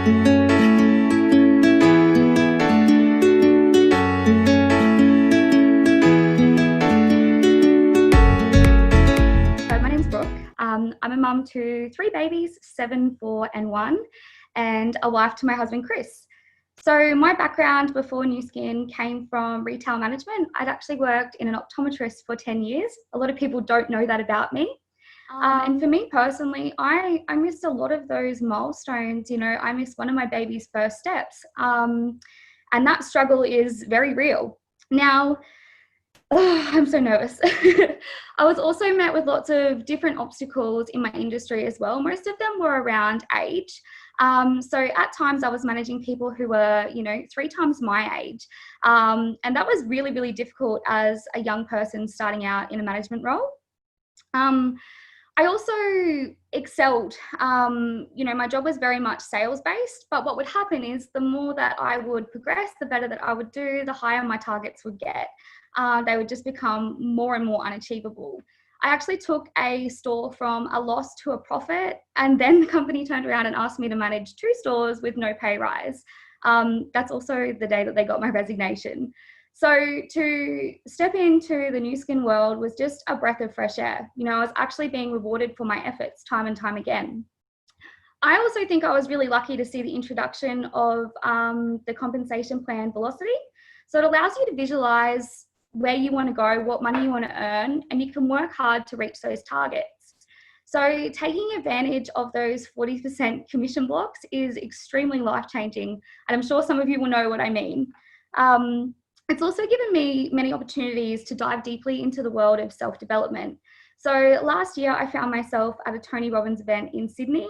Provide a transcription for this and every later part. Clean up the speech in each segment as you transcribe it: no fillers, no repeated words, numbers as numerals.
My name's Brooke. I'm a mum to 3 babies, 7, 4 and 1, and a wife to my husband Chris. So my background before New Skin came from retail management. I'd actually worked in an optometrist for 10 years. A lot of people don't know that about me. And for me personally, I missed a lot of those milestones. You know, I missed one of my baby's first steps. And that struggle is very real. Now, I'm so nervous. I was also met with lots of different obstacles in my industry as well. Most of them were around age. So at times I was managing people who were, 3 times my age. And that was really, really difficult as a young person starting out in a management role. I also excelled. My job was very much sales based, but what would happen is the more that I would progress, the better that I would do, the higher my targets would get. They would just become more and more unachievable. I actually took a store from a loss to a profit, and then the company turned around and asked me to manage 2 stores with no pay rise. That's also the day that they got my resignation. So to step into the New Skin world was just a breath of fresh air. I was actually being rewarded for my efforts time and time again. I also think I was really lucky to see the introduction of the compensation plan Velocity. So it allows you to visualize where you want to go, what money you want to earn, and you can work hard to reach those targets. So taking advantage of those 40% commission blocks is extremely life-changing, and I'm sure some of you will know what I mean. It's also given me many opportunities to dive deeply into the world of self-development. So last year, I found myself at a Tony Robbins event in Sydney,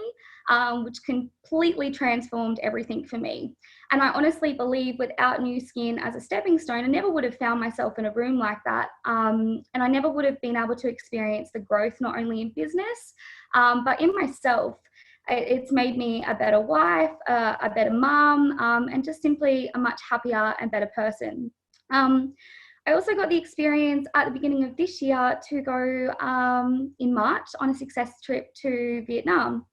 which completely transformed everything for me. And I honestly believe without New Skin as a stepping stone, I never would have found myself in a room like that. And I never would have been able to experience the growth, not only in business, but in myself. It's made me a better wife, a better mum, and just simply a much happier and better person. I also got the experience at the beginning of this year to go in March on a success trip to Vietnam.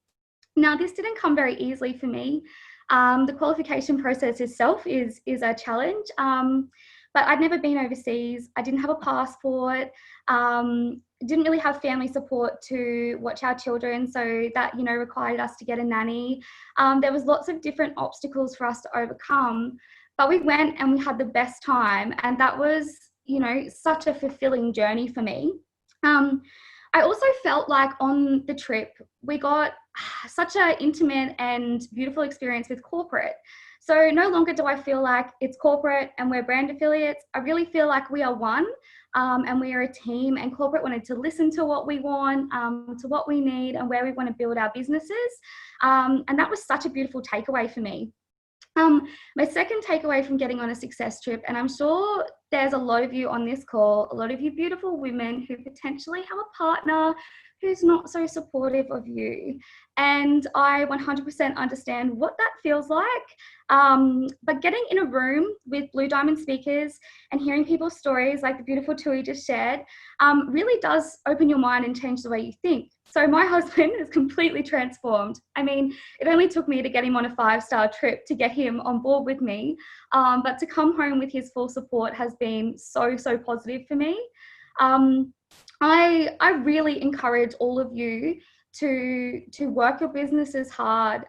Now, this didn't come very easily for me. The qualification process itself is a challenge, but I'd never been overseas. I didn't have a passport. Didn't really have family support to watch our children, so that required us to get a nanny. There was lots of different obstacles for us to overcome, but we went and we had the best time, and that was such a fulfilling journey for me. I also felt like on the trip we got such an intimate and beautiful experience with corporate. So no longer do I feel like it's corporate and we're brand affiliates. I really feel like we are one, and we are a team, and corporate wanted to listen to what we want, to what we need, and where we want to build our businesses. And that was such a beautiful takeaway for me. My second takeaway from getting on a success trip, and I'm sure there's a lot of you on this call, a lot of you beautiful women who potentially have a partner who's not so supportive of you. And I 100% understand what that feels like. But getting in a room with Blue Diamond speakers and hearing people's stories like the beautiful Tui just shared really does open your mind and change the way you think. So my husband is completely transformed. I mean, it only took me to get him on a 5-star trip to get him on board with me. But to come home with his full support has been so, so positive for me. I really encourage all of you to work your businesses hard.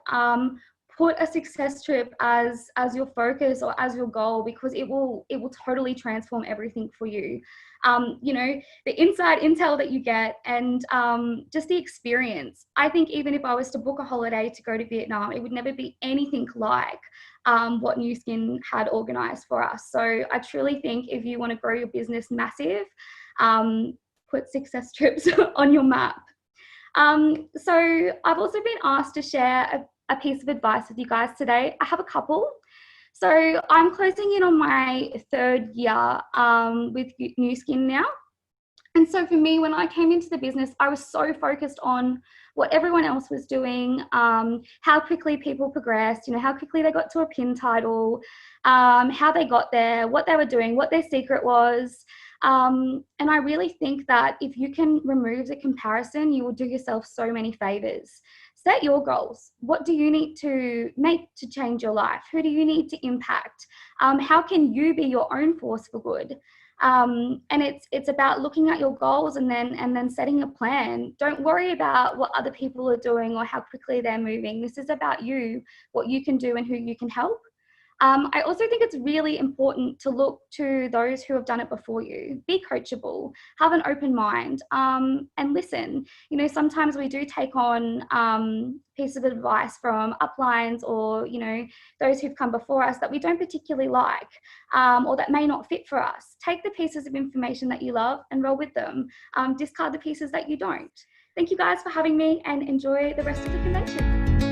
Put a success trip as your focus or as your goal, because it will totally transform everything for you. The inside intel that you get, and just the experience. I think even if I was to book a holiday to go to Vietnam, it would never be anything like what New Skin had organized for us. So I truly think if you want to grow your business massive, put success trips on your map. So I've also been asked to share a piece of advice with you guys today. I have a couple. So I'm closing in on my 3rd year with New Skin now. And so for me, when I came into the business, I was so focused on what everyone else was doing, how quickly people progressed, how quickly they got to a pin title, how they got there, what they were doing, what their secret was. And I really think that if you can remove the comparison, you will do yourself so many favors. set your goals. What do you need to make to change your life? Who do you need to impact? How can you be your own force for good? And it's about looking at your goals and then setting a plan. Don't worry about what other people are doing or how quickly they're moving. This is about you, what you can do and who you can help. I also think it's really important to look to those who have done it before you. Be coachable, have an open mind, and listen. You know, sometimes we do take on pieces of advice from uplines or, you know, those who've come before us that we don't particularly like, or that may not fit for us. Take the pieces of information that you love and roll with them. Discard the pieces that you don't. Thank you guys for having me, and enjoy the rest of the convention.